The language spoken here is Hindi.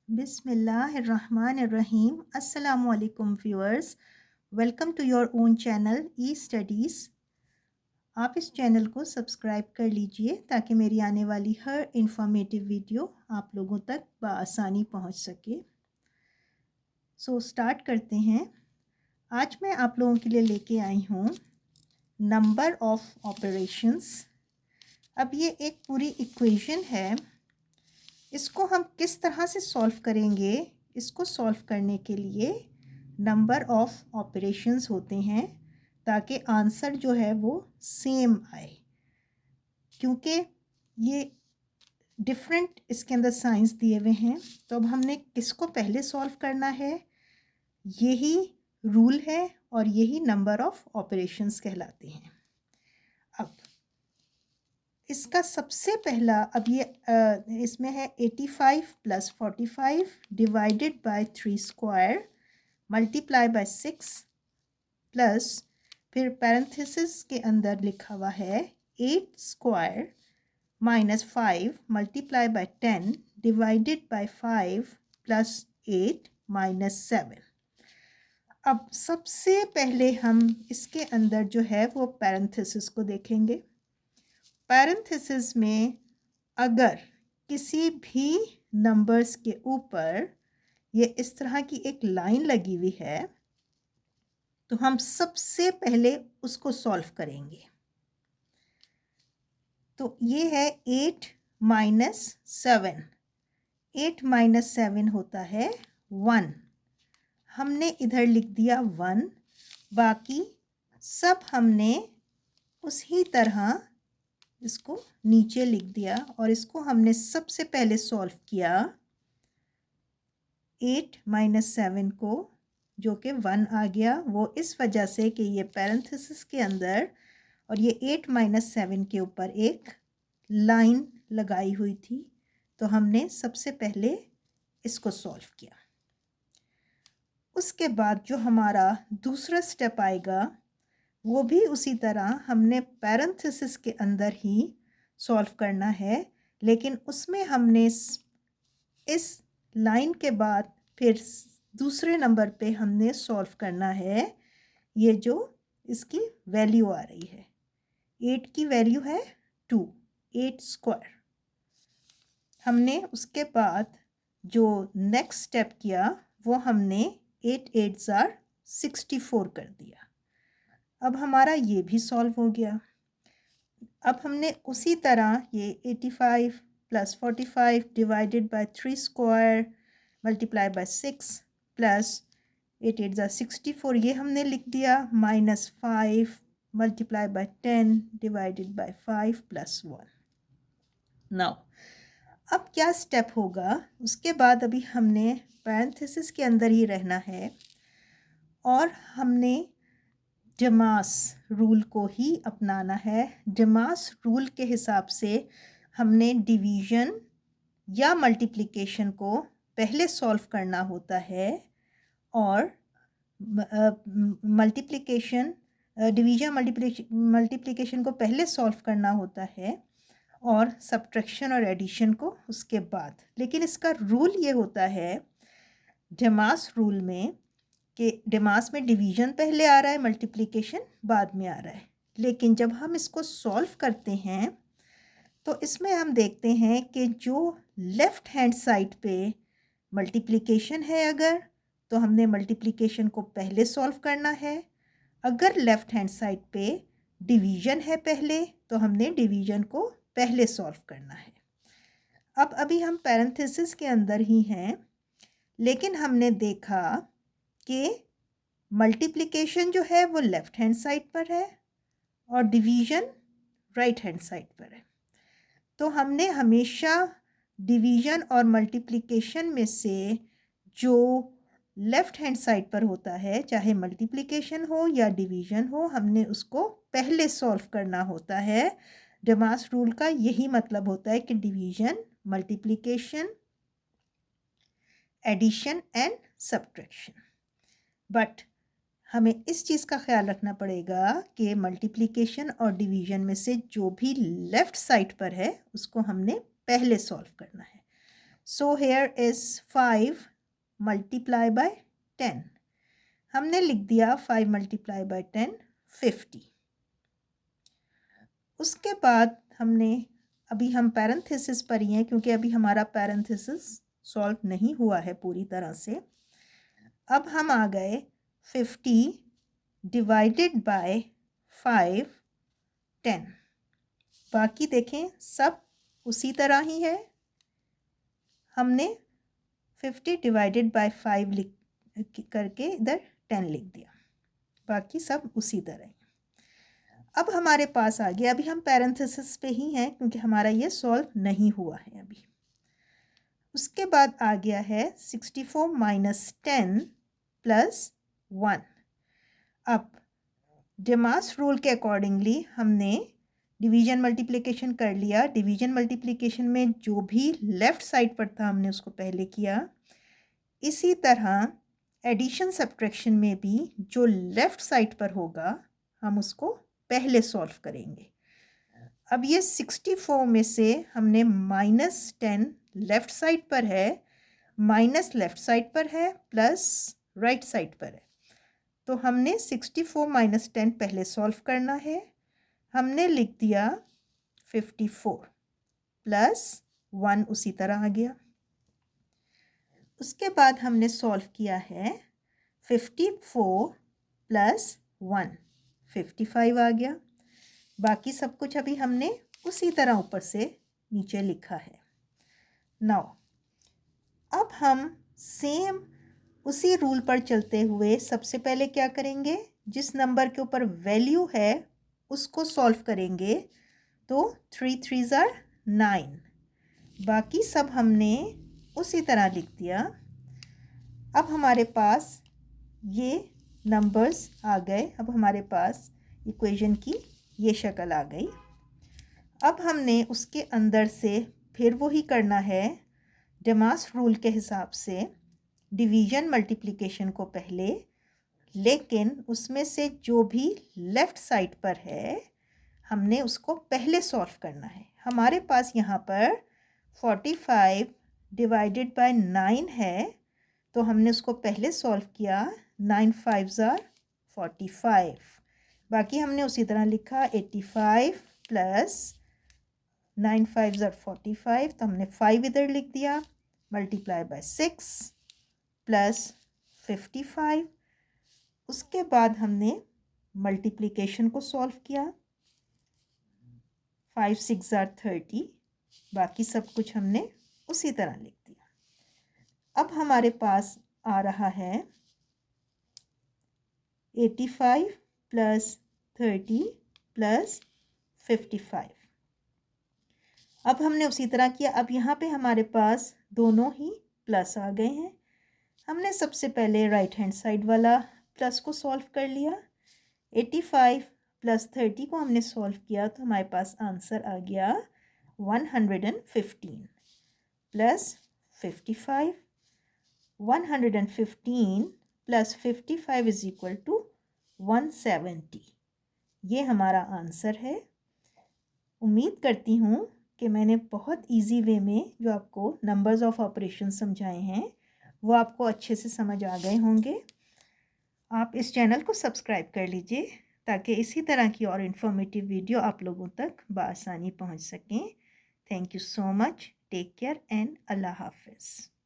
बिस्मिल्लाहिर्रहमानिर्रहीम। अस्सलामुअलैकुम viewers, welcome to your own channel e studies. आप इस चैनल को सब्सक्राइब कर लीजिए ताकि मेरी आने वाली हर इंफॉर्मेटिव वीडियो आप लोगों तक बआसानी पहुंच सके। स्टार्ट करते हैं। आज मैं आप लोगों के लिए लेके आई हूँ नंबर ऑफ ऑपरेशंस। अब ये एक पूरी इक्वेशन है, इसको हम किस तरह से सॉल्व करेंगे। इसको सॉल्व करने के लिए नंबर ऑफ ऑपरेशंस होते हैं ताकि आंसर जो है वो सेम आए, क्योंकि ये डिफरेंट इसके अंदर साइंस दिए हुए हैं। तो अब हमने किसको पहले सॉल्व करना है, यही रूल है और यही नंबर ऑफ ऑपरेशंस कहलाते हैं। अब इसका सबसे पहला, अब ये इसमें है 85 + 45 divided by 3 square multiply by 6 plus, फिर पैरेंथेसिस के अंदर लिखा हुआ है 8 square -5 multiply by 10 divided by 5 plus 8 -7। अब सबसे पहले हम इसके अंदर जो है वो पैरेंथेसिस को देखेंगे। पैरेंथेसिस में अगर किसी भी नंबर्स के ऊपर ये इस तरह की एक लाइन लगी हुई है तो हम सबसे पहले उसको सॉल्व करेंगे। तो ये है 8 - 7। 8 - 7 होता है 1। हमने इधर लिख दिया 1, बाकी सब हमने उसी तरह इसको नीचे लिख दिया और इसको हमने सबसे पहले सॉल्व किया 8 - 7 को, जो कि 1 आ गया। वो इस वजह से कि ये पैरेंथेसिस के अंदर और ये 8 - 7 के ऊपर एक लाइन लगाई हुई थी, तो हमने सबसे पहले इसको सॉल्व किया। उसके बाद जो हमारा दूसरा स्टेप आएगा वो भी उसी तरह हमने पैरेंथेसिस के अंदर ही सॉल्व करना है, लेकिन उसमें हमने इस लाइन के बाद फिर दूसरे नंबर पे हमने सॉल्व करना है ये जो इसकी वैल्यू आ रही है। 8 की वैल्यू है 2, 8 स्क्वायर। हमने उसके बाद जो नेक्स्ट स्टेप किया वो हमने 8 8 = 64 कर दिया। अब हमारा ये भी सॉल्व हो गया। अब हमने उसी तरह ये 85 + 45 divided by 3 square multiply by 6 plus 8 8 = 64, ये हमने लिख दिया -5 multiply by 10 divided by 5 plus 1। Now अब क्या स्टेप होगा, उसके बाद अभी हमने पैरेंथेसिस के अंदर ही रहना है और हमने डेमास रूल को ही अपनाना है। डेमास रूल के हिसाब से हमने डिवीज़न या मल्टीप्लिकेशन को पहले सॉल्व करना होता है और मल्टीप्लिकेशन, डिवीज़न मल्टीप्लिकेशन को पहले सॉल्व करना होता है और सब्ट्रैक्शन और एडिशन को उसके बाद। लेकिन इसका रूल ये होता है डेमास रूल में कि डेमास में डिवीज़न पहले आ रहा है, मल्टीप्लिकेशन बाद में आ रहा है। लेकिन जब हम इसको सॉल्व करते हैं तो इसमें हम देखते हैं कि जो लेफ़्ट हैंड साइड पे मल्टीप्लिकेशन है अगर, तो हमने मल्टीप्लिकेशन को पहले सॉल्व करना है। अगर लेफ़्ट हैंड साइड पे डिवीज़न है पहले, तो हमने डिवीज़न को पहले सॉल्व करना है। अब अभी हम पैरेंथेसिस के अंदर ही हैं, लेकिन हमने देखा कि मल्टीप्लिकेशन जो है वो लेफ़्ट हैंड साइड पर है और डिवीज़न राइट हैंड साइड पर है। तो हमने हमेशा डिवीज़न और मल्टीप्लिकेशन में से जो लेफ़्ट हैंड साइड पर होता है, चाहे मल्टीप्लिकेशन हो या डिवीज़न हो, हमने उसको पहले सॉल्व करना होता है। डेमास रूल का यही मतलब होता है कि division, multiplication, addition and subtraction. But हमें इस चीज़ का ख्याल रखना पड़ेगा कि मल्टीप्लिकेशन और डिवीज़न में से जो भी लेफ़्ट साइड पर है उसको हमने पहले सॉल्व करना है। So here is 5 multiply by 10। हमने लिख दिया 5 मल्टीप्लाई बाय 10 50। उसके बाद हमने अभी हम पैरेंथेसिस पर ही हैं क्योंकि अभी हमारा पैरेंथेसिस सॉल्व नहीं हुआ है पूरी तरह से। अब हम आ गए 50 डिवाइडेड बाय 5 10। बाकी देखें सब उसी तरह ही है। हमने 50 डिवाइडेड बाय 5 लिख करके इधर 10 लिख दिया, बाकी सब उसी तरह ही। अब हमारे पास आ गया, अभी हम पैरेंथेसिस पे ही हैं क्योंकि हमारा ये सॉल्व नहीं हुआ है अभी। उसके बाद आ गया है 64 माइनस 10 प्लस 1। अब डेमास रूल के अकॉर्डिंगली हमने डिवीजन मल्टीप्लिकेशन कर लिया। डिवीजन मल्टीप्लिकेशन में जो भी लेफ़्ट साइड पर था हमने उसको पहले किया। इसी तरह एडिशन सब्ट्रैक्शन में भी जो लेफ़्ट साइड पर होगा हम उसको पहले सॉल्व करेंगे। अब ये 64 में से हमने -10 लेफ़्ट साइड पर है, माइनस लेफ़्ट साइड पर है, प्लस राइट साइड पर है। तो हमने 64 माइनस 10 पहले सॉल्व करना है। हमने लिख दिया 54 प्लस 1 उसी तरह आ गया। उसके बाद हमने सॉल्व किया है 54 प्लस 1 55 आ गया। बाकी सब कुछ अभी हमने उसी तरह ऊपर से नीचे लिखा है। नाउ अब हम सेम उसी रूल पर चलते हुए सबसे पहले क्या करेंगे, जिस नंबर के ऊपर वैल्यू है उसको सॉल्व करेंगे। तो 3 3s are 9, बाकी सब हमने उसी तरह लिख दिया। अब हमारे पास ये नंबर्स आ गए। अब हमारे पास इक्वेशन की ये शक्ल आ गई। अब हमने उसके अंदर से फिर वही करना है डेमास रूल के हिसाब से, डिवीजन मल्टीप्लिकेशन को पहले, लेकिन उसमें से जो भी लेफ़्ट साइड पर है हमने उसको पहले सॉल्व करना है। हमारे पास यहाँ पर 45 डिवाइडेड बाय 9 है, तो हमने उसको पहले सॉल्व किया। 9 5s are 45। बाकी हमने उसी तरह लिखा 85 प्लस 9 5s are 45, तो हमने 5 इधर लिख दिया, मल्टीप्लाई बाय 6 प्लस 55। उसके बाद हमने मल्टीप्लिकेशन को सॉल्व किया। 5 6 are 30, बाकी सब कुछ हमने उसी तरह लिख दिया। अब हमारे पास आ रहा है 85 प्लस 30 प्लस 55। अब हमने उसी तरह किया। अब यहाँ पे हमारे पास दोनों ही प्लस आ गए हैं। हमने सबसे पहले राइट हैंड साइड वाला प्लस को सॉल्व कर लिया। 85 प्लस 30 को हमने सॉल्व किया तो हमारे पास आंसर आ गया 115 plus 55। 115 plus 55 is equal to 170। ये हमारा आंसर है। उम्मीद करती हूँ कि मैंने बहुत इजी वे में जो आपको नंबर्स ऑफ ऑपरेशन समझाए हैं वो आपको अच्छे से समझ आ गए होंगे। आप इस चैनल को सब्सक्राइब कर लीजिए ताकि इसी तरह की और इन्फॉर्मेटिव वीडियो आप लोगों तक बआसानी पहुँच सकें। Thank you so much. Take care and अल्लाह हाफिज़।